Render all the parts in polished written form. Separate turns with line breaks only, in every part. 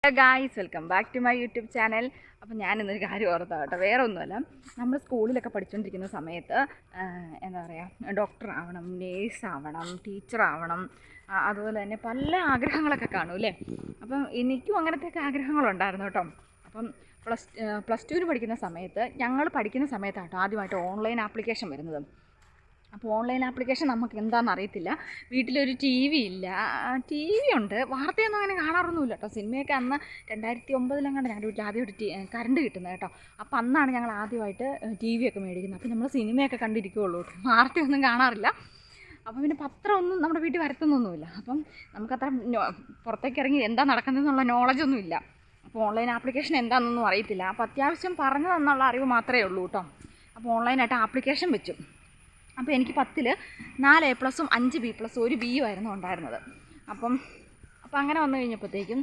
Hello guys, welcome back to my YouTube channel. അപ്പോൾ ഞാൻ ഇന്നൊരു കാര്യം ഓർത്താ കേട്ടോ, വേറെ ഒന്നുമല്ല. നമ്മൾ സ്കൂളിലൊക്കെ പഠിച്ചുകൊണ്ടിരിക്കുന്ന സമയത്ത് എന്താ പറയുക, ഡോക്ടറാവണം, നേഴ്സാവണം, ടീച്ചറാവണം, അതുപോലെ തന്നെ പല ആഗ്രഹങ്ങളൊക്കെ കാണും അല്ലേ. അപ്പം എനിക്കും അങ്ങനത്തെയൊക്കെ ആഗ്രഹങ്ങളുണ്ടായിരുന്നു കേട്ടോ. അപ്പം പ്ലസ് ടുവിന് പഠിക്കുന്ന സമയത്ത്, ഞങ്ങൾ പഠിക്കുന്ന സമയത്താട്ടോ ആദ്യമായിട്ട് ഓൺലൈൻ ആപ്ലിക്കേഷൻ വരുന്നത്. അപ്പോൾ ഓൺലൈൻ ആപ്ലിക്കേഷൻ നമുക്ക് എന്താണെന്ന് അറിയത്തില്ല. വീട്ടിലൊരു ടി വി ഇല്ല. ടി വി ഉണ്ട്, വാർത്തയൊന്നും അങ്ങനെ കാണാറൊന്നുമില്ല കേട്ടോ. സിനിമയൊക്കെ അന്ന് 2009 ഞങ്ങളുടെ വീട്ടിൽ ആദ്യമായിട്ട് കറണ്ട് കിട്ടുന്നത് കേട്ടോ. അപ്പോൾ അന്നാണ് ഞങ്ങൾ ആദ്യമായിട്ട് ടി വി ഒക്കെ മേടിക്കുന്നത്. അപ്പോൾ നമ്മൾ സിനിമയൊക്കെ കണ്ടിരിക്കുകയുള്ളൂ കേട്ടോ, വാർത്തയൊന്നും കാണാറില്ല. അപ്പോൾ പിന്നെ പത്രമൊന്നും നമ്മുടെ വീട്ടിൽ വരുത്തുന്നൊന്നുമില്ല. അപ്പം നമുക്കത്ര പുറത്തേക്ക് ഇറങ്ങി എന്താ നടക്കുന്നതെന്നുള്ള നോളജൊന്നുമില്ല. അപ്പോൾ ഓൺലൈൻ ആപ്ലിക്കേഷൻ എന്താണെന്നൊന്നും അറിയത്തില്ല. അപ്പോൾ അത്യാവശ്യം പറഞ്ഞു തന്നുള്ള അറിവ് മാത്രമേ ഉള്ളൂ കേട്ടോ. അപ്പോൾ ഓൺലൈനായിട്ട് ആപ്ലിക്കേഷൻ വെച്ചു. അപ്പോൾ എനിക്ക് 10ൽ 4 A+, 5 B+, 1 B ആയിരുന്നു ഉണ്ടായിരുന്നത്. അപ്പം അങ്ങനെ വന്നു കഴിഞ്ഞപ്പോഴത്തേക്കും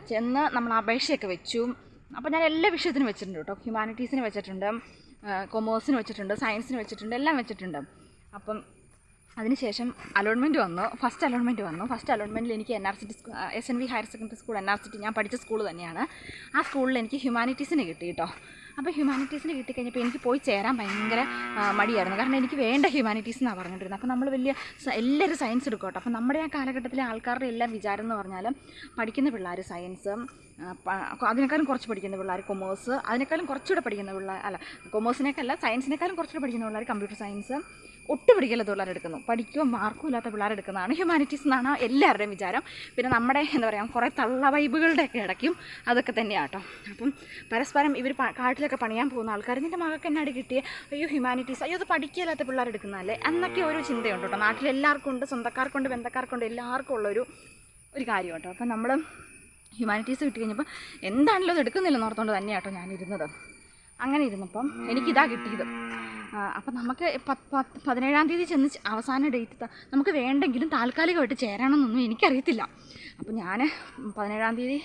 ചെന്ന് നമ്മൾ അപേക്ഷയൊക്കെ വെച്ചു. അപ്പോൾ ഞാൻ എല്ലാ വിഷയത്തിനും വെച്ചിട്ടുണ്ട് കേട്ടോ. ഹ്യൂമാനിറ്റീസിന് വെച്ചിട്ടുണ്ട്, കൊമേഴ്സിന് വെച്ചിട്ടുണ്ട്, സയൻസിന് വെച്ചിട്ടുണ്ട്, എല്ലാം വെച്ചിട്ടുണ്ട്. അപ്പം അതിനുശേഷം അലോട്ട്മെൻറ്റ് വന്നു. ഫസ്റ്റ് അലോട്ട്മെൻറ്റിൽ എനിക്ക് SNV higher secondary school, NRCT, ഞാൻ പഠിച്ച സ്കൂൾ തന്നെയാണ്. ആ സ്കൂളിൽ എനിക്ക് ഹ്യൂമാനിറ്റീസിന് കിട്ടി കേട്ടോ. അപ്പോൾ ഹ്യൂമാനിറ്റീസിന് കിട്ടിക്കഴിഞ്ഞപ്പോൾ എനിക്ക് പോയി ചേരാൻ ഭയങ്കര മടിയായിരുന്നു. കാരണം എനിക്ക് വേണ്ട ഹ്യൂമാനിറ്റീസ് എന്നാണ് പറഞ്ഞിട്ടിരുന്നത്. അപ്പോൾ നമ്മൾ എല്ലാവരും സയൻസ് എടുക്കും കേട്ടോ. അപ്പോൾ നമ്മുടെ ആ കാലഘട്ടത്തിലെ ആൾക്കാരുടെ എല്ലാം വിചാരം എന്ന് പറഞ്ഞാൽ പഠിക്കുന്ന പിള്ളേർ സയൻസ്, അതിനേക്കാളും കുറച്ച് പഠിക്കുന്ന പിള്ളേർ കൊമേഴ്സ്, അതിനേക്കാളും കുറച്ചുകൂടെ പഠിക്കുന്ന പിള്ളേർ കൊമേഴ്സിനേക്കല്ല, സയൻസിനേക്കാളും കുറച്ചുകൂടെ പഠിക്കുന്ന പിള്ളേർ കമ്പ്യൂട്ടർ സയൻസ്, ഒട്ടും പഠിക്കാത്ത പിള്ളേരെടുക്കുന്നു, പഠിക്കുകയും മാർക്കും ഇല്ലാത്ത പിള്ളേരെടുക്കുന്നതാണ് ഹ്യൂമാനിറ്റീസ് എന്നാണ് എല്ലാവരുടെയും വിചാരം. പിന്നെ നമ്മുടെ എന്താ പറയുക, കുറേ തള്ള വൈബുകളുടെയൊക്കെ ഇടയ്ക്കും അതൊക്കെ തന്നെയാണ് കേട്ടോ. അപ്പം പരസ്പരം ഇവർ കാട്ടിലൊക്കെ പണിയാൻ പോകുന്ന ആൾക്കാർ, നിൻ്റെ മകൾക്ക് എന്നാടി കിട്ടിയേ, അയ്യോ ഹ്യൂമാനിറ്റീസ്, അയ്യോ അത് പഠിക്കില്ലാത്ത പിള്ളേരെടുക്കുന്നതല്ലേ എന്നൊക്കെ ഓരോ ചിന്തയുണ്ട് കേട്ടോ. നാട്ടിലെല്ലാവർക്കും ഉണ്ട്, സ്വന്തക്കാർക്കുണ്ട്, ബന്ധക്കാർക്കുണ്ട്, എല്ലാവർക്കും ഉള്ളൊരു കാര്യം കേട്ടോ. അപ്പം നമ്മൾ ഹ്യൂമാനിറ്റീസ് കിട്ടി കഴിഞ്ഞപ്പോൾ എന്താണല്ലോ അത് എടുക്കുന്നില്ലെന്ന് ഓർത്തുകൊണ്ട് തന്നെയാണ് കേട്ടോ ഞാനിരുന്നത്. അങ്ങനെ ഇരുന്നപ്പം എനിക്കിതാ കിട്ടിയത്. അപ്പം നമുക്ക് 17-ാം തീയതി ചെന്ന് അവസാന ഡേറ്റ് നമുക്ക് വേണ്ടെങ്കിലും താൽക്കാലികമായിട്ട് ചേരണമെന്നൊന്നും എനിക്കറിയത്തില്ല. അപ്പം ഞാൻ 17-ാം തീയതി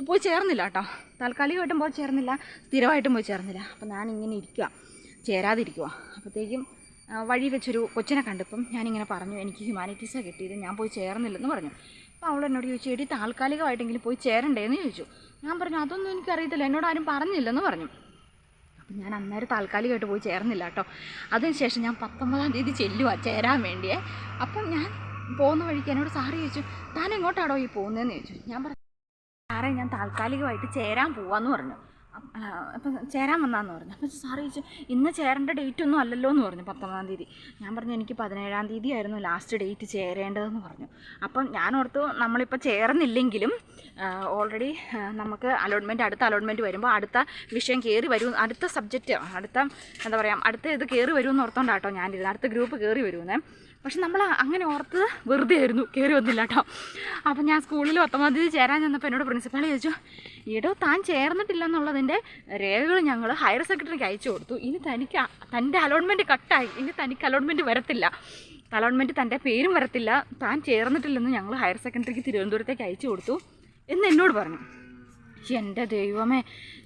പോയി ചേർന്നില്ല കേട്ടോ. താൽക്കാലികമായിട്ടും പോയി ചേർന്നില്ല, സ്ഥിരമായിട്ടും പോയി ചേർന്നില്ല. അപ്പം ഞാനിങ്ങനെ ചേരാതിരിക്കുക. അപ്പോഴത്തേക്കും വഴി വെച്ചൊരു കൊച്ചിനെ കണ്ടപ്പം ഞാനിങ്ങനെ പറഞ്ഞു, എനിക്ക് ഹ്യൂമാനിറ്റീസാണ് കിട്ടിയത്, ഞാൻ പോയി ചേർന്നില്ലെന്ന് പറഞ്ഞു. അപ്പോൾ അവൾ എന്നോട് ചോദിച്ചു, എടി താൽക്കാലികമായിട്ടെങ്കിലും പോയി ചേരണ്ടേന്ന് ചോദിച്ചു. ഞാൻ പറഞ്ഞു, അതൊന്നും എനിക്കറിയത്തില്ല, എന്നോട് ആരും പറഞ്ഞില്ലെന്ന് പറഞ്ഞു. അപ്പം ഞാൻ അന്നേരം താൽക്കാലികമായിട്ട് പോയി ചേർന്നില്ല കേട്ടോ. അതിനുശേഷം ഞാൻ 19-ാം തീയതി ചേരാൻ വേണ്ടിയേ. അപ്പം ഞാൻ പോകുന്ന വഴിക്ക് എന്നോട് സാറ് ചോദിച്ചു, താൻ എങ്ങോട്ടാണോ ഈ പോകുന്നതെന്ന് ചോദിച്ചു. ഞാൻ പറഞ്ഞു, സാറേ ഞാൻ താൽക്കാലികമായിട്ട് ചേരാൻ പോവാമെന്ന് പറഞ്ഞു. അപ്പം ചേരാൻ വന്നാന്ന് പറഞ്ഞു. അപ്പം സാറ് ചോദിച്ചു, ഇന്ന് ചേരേണ്ട ഡേറ്റ് ഒന്നും അല്ലല്ലോ എന്ന് പറഞ്ഞു, 19-ാം തീയതി. ഞാൻ പറഞ്ഞു, എനിക്ക് 17-ാം തീയതി ആയിരുന്നു ലാസ്റ്റ് ഡേറ്റ് ചേരേണ്ടതെന്ന് പറഞ്ഞു. അപ്പം ഞാനോർത്തു നമ്മളിപ്പോൾ ചേർന്നില്ലെങ്കിലും ഓൾറെഡി നമുക്ക് അടുത്ത അലോട്ട്മെൻറ്റ് വരുമ്പോൾ അടുത്ത വിഷയം കയറി വരും, അടുത്ത സബ്ജക്റ്റ്, എന്താ പറയുക, അടുത്ത ഇത് കയറി വരുമെന്ന് ഓർത്തോണ്ടാട്ടോ ഞാനിരുന്നത്, അടുത്ത ഗ്രൂപ്പ് കയറി വരുമെന്നേ. പക്ഷെ നമ്മൾ അങ്ങനെ ഓർത്ത് വെറുതെ ആയിരുന്നു, കയറി വന്നില്ല കേട്ടോ. അപ്പം ഞാൻ സ്കൂളിൽ 19-ാം തീയതി ചേരാൻ ചെന്നപ്പോൾ എന്നോട് പ്രിൻസിപ്പാൾ ചോദിച്ചു, എടോ താൻ ചേർന്നിട്ടില്ല എന്നുള്ളതിൻ്റെ രേഖകൾ ഞങ്ങൾ ഹയർ സെക്രട്ടറിക്ക് അയച്ചു കൊടുത്തു, ഇനി തൻ്റെ അലോട്ട്മെൻറ്റ് കട്ടായി, ഇനി തനിക്ക് അലോട്ട്മെൻറ്റ് വരത്തില്ല, അലോട്ട്മെൻറ്റ് തൻ്റെ പേരും വരത്തില്ല, താൻ ചേർന്നിട്ടില്ലെന്ന് ഞങ്ങൾ ഹയർ സെക്കൻഡറിക്ക് തിരുവനന്തപുരത്തേക്ക് അയച്ചു കൊടുത്തു എന്ന് എന്നോട് പറഞ്ഞു. എൻ്റെ ദൈവമേ,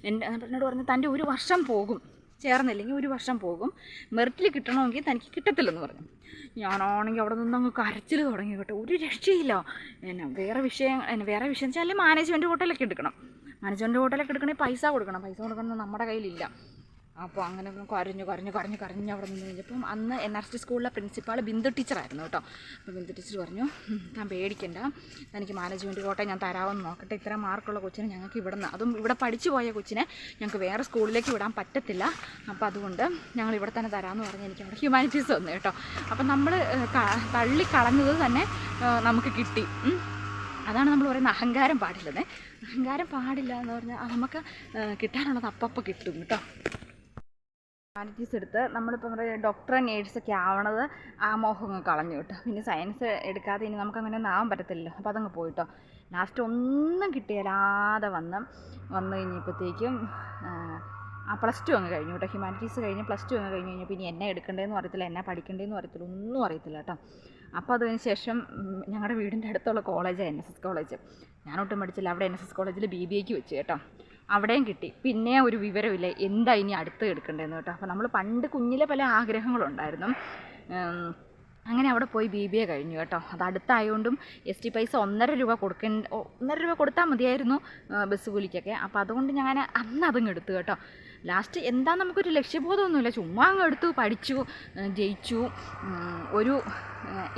എന്നോട് പറഞ്ഞു, തൻ്റെ 1 വർഷം പോകും, ചേർന്നില്ലെങ്കിൽ 1 വർഷം പോകും, മെറിറ്റിൽ കിട്ടണമെങ്കിൽ തനിക്ക് കിട്ടത്തില്ലെന്ന് പറഞ്ഞു. ഞാനാണെങ്കിൽ അവിടെ നിന്ന് അങ്ങ് കരച്ചിൽ തുടങ്ങി കേട്ടോ. ഒരു രക്ഷയില്ല. വേറെ വിഷയം വെച്ചാൽ മാനേജ്മെൻറ്റ് ഹോട്ടലൊക്കെ എടുക്കണം. മാനേജ്മെൻറ്റ് ഹോട്ടലൊക്കെ എടുക്കണമെങ്കിൽ പൈസ കൊടുക്കണം നമ്മുടെ കയ്യിലില്ല. അപ്പോൾ അങ്ങനെ കരഞ്ഞു അവിടെ നിന്ന് കഴിഞ്ഞപ്പം അന്ന് NRCT സ്കൂളിലെ പ്രിൻസിപ്പാൾ ബിന്ദു ടീച്ചറായിരുന്നു കേട്ടോ. അപ്പോൾ ബിന്ദു ടീച്ചർ പറഞ്ഞു, താൻ പേടിക്കണ്ട, തനിക്ക് മാനേജ്മെൻറ്റ് കോട്ട ഞാൻ തരാമെന്ന് നോക്കട്ടെ, ഇത്ര മാർക്കുള്ള കൊച്ചിനെ ഞങ്ങൾക്ക് അതും ഇവിടെ പഠിച്ചു പോയ കൊച്ചിനെ ഞങ്ങൾക്ക് വേറെ സ്കൂളിലേക്ക് വിടാൻ പറ്റത്തില്ല, അപ്പോൾ അതുകൊണ്ട് ഞങ്ങൾ ഇവിടെ തന്നെ തരാമെന്ന് പറഞ്ഞ് എനിക്ക് അവിടെ ഹ്യൂമാനിറ്റീസ് വന്നു കേട്ടോ. അപ്പം നമ്മൾ തള്ളിക്കളഞ്ഞത് തന്നെ നമുക്ക് കിട്ടി. അതാണ് നമ്മൾ പറയുന്നത്, അഹങ്കാരം പാടില്ല എന്ന് പറഞ്ഞാൽ നമുക്ക് കിട്ടാനുള്ളത് അപ്പം കിട്ടും കേട്ടോ. ഹ്യൂമാനിറ്റീസ് എടുത്ത് നമ്മളിപ്പോൾ ഡോക്ടർ നേഴ്സൊക്കെ ആവണത് ആ മോഹം കളഞ്ഞു കേട്ടോ. പിന്നെ സയൻസ് എടുക്കാതെ ഇനി നമുക്കങ്ങനെ ഒന്നും ആവാൻ പറ്റത്തില്ലല്ലോ. അപ്പോൾ അതങ്ങ് പോയിട്ടോ. ലാസ്റ്റ് ഒന്നും കിട്ടിയാലാതെ വന്നു കഴിഞ്ഞപ്പോഴത്തേക്കും +2 അങ്ങ് കഴിഞ്ഞു കേട്ടോ. ഹ്യൂമാനിറ്റീസ് കഴിഞ്ഞ് +2 അങ്ങ് കഴിഞ്ഞ് കഴിഞ്ഞപ്പോൾ ഇനി എന്നെ എടുക്കേണ്ടതെന്ന് അറിയത്തില്ല, എന്നെ പഠിക്കേണ്ടതെന്ന് അറിയത്തില്ല, ഒന്നും അറിയത്തില്ല കേട്ടോ. അപ്പോൾ അതിന് ശേഷം ഞങ്ങളുടെ വീടിൻ്റെ അടുത്തുള്ള കോളേജാണ് NSS കോളേജ്. ഞാനൊട്ടും പഠിച്ചില്ല, അവിടെ NSS കോളേജിൽ BBAക്ക് വെച്ച് കേട്ടോ. അവിടെയും കിട്ടി. പിന്നെ ഒരു വിവരമില്ല എന്താ ഇനി അടുത്ത് എടുക്കേണ്ടതെന്ന് കേട്ടോ. അപ്പോൾ നമ്മൾ പണ്ട് കുഞ്ഞിലെ പല ആഗ്രഹങ്ങളുണ്ടായിരുന്നു. അങ്ങനെ അവിടെ പോയി BBA കഴിഞ്ഞു കേട്ടോ. അത് അടുത്തായതുകൊണ്ടും ST പൈസ 1.5 രൂപ 1.5 രൂപ കൊടുത്താൽ മതിയായിരുന്നു ബസ് കൂലിക്കൊക്കെ. അപ്പോൾ അതുകൊണ്ട് ഞാൻ അന്ന് അതങ്ങ് എടുത്തു കേട്ടോ. ലാസ്റ്റ് എന്താ നമുക്കൊരു ലക്ഷ്യബോധമൊന്നുമില്ല, ചുമ്മാ അങ്ങ് എടുത്തു, പഠിച്ചു, ജയിച്ചു, ഒരു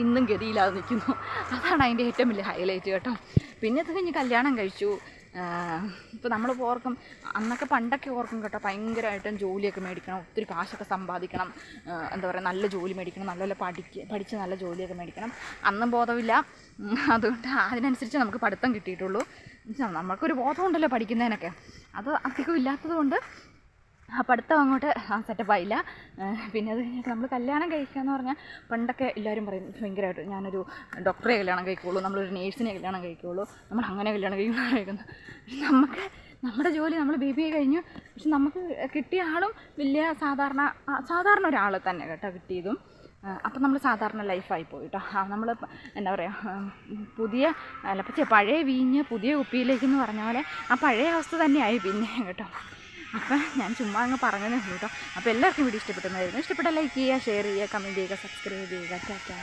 ഇന്നും ഗതിയില്ലാതെ നിൽക്കുന്നു. അതാണ് അതിൻ്റെ ഏറ്റവും വലിയ ഹൈലൈറ്റ് കേട്ടോ. പിന്നെ അത് കഴിഞ്ഞ് കല്യാണം കഴിച്ചു. ഇപ്പോൾ നമ്മൾ ഓർക്കും, അന്നൊക്കെ പണ്ടൊക്കെ ഓർക്കും കേട്ടോ, ഭയങ്കരമായിട്ടും ജോലിയൊക്കെ മേടിക്കണം, ഒത്തിരി കാശൊക്കെ സമ്പാദിക്കണം, എന്താ പറയുക, നല്ല ജോലി മേടിക്കണം, നല്ലപോലെ പഠിച്ച് നല്ല ജോലിയൊക്കെ മേടിക്കണം. അന്നും ബോധമില്ല. അതുകൊണ്ട് അതിനനുസരിച്ച് നമുക്ക് പഠിത്തം കിട്ടിയിട്ടുള്ളൂ. നമുക്കൊരു ബോധമുണ്ടല്ലോ പഠിക്കുന്നതിനൊക്കെ, അത് അധികം ഇല്ലാത്തത് കൊണ്ട് ആ പഠിത്തം അങ്ങോട്ട് സെറ്റപ്പായില്ല. പിന്നെ അത് കഴിഞ്ഞിട്ട് നമ്മൾ കല്യാണം കഴിക്കുക എന്ന് പറഞ്ഞാൽ പണ്ടൊക്കെ എല്ലാവരും പറയും ഭയങ്കരമായിട്ട്, ഞാനൊരു ഡോക്ടറെ കല്യാണം കഴിക്കുകയുള്ളൂ, നമ്മളൊരു നേഴ്സിനെ കല്യാണം കഴിക്കുകയുള്ളൂ, നമ്മൾ അങ്ങനെ കല്യാണം കഴിക്കുന്നു. നമുക്ക് നമ്മുടെ ജോലി, നമ്മൾ BBA കഴിഞ്ഞു, പക്ഷെ നമുക്ക് കിട്ടിയ ആളും വലിയ സാധാരണ ഒരാൾ തന്നെ കേട്ടോ കിട്ടിയതും. അപ്പം നമ്മൾ സാധാരണ ലൈഫായി പോയി കേട്ടോ. നമ്മൾ എന്താ പറയുക, പഴയ വീഞ്ഞ് പുതിയ കുപ്പിയിലേക്കെന്ന് പറഞ്ഞ പോലെ ആ പഴയ അവസ്ഥ തന്നെയായി പിന്നെ കേട്ടോ. അപ്പം ഞാൻ ചുമ്മാ അങ്ങ് പറഞ്ഞതേ ഉള്ളൂ കേട്ടോ. അപ്പോൾ എല്ലാവർക്കും വീഡിയോ ഇഷ്ടപ്പെട്ടെന്നായിരുന്നു. ഇഷ്ടപ്പെട്ട ലൈക്ക് ചെയ്യുക, ഷെയർ ചെയ്യുക, കമൻറ്റ് ചെയ്യുക, സബ്സ്ക്രൈബ് ചെയ്യുക. ടാറ്റാ.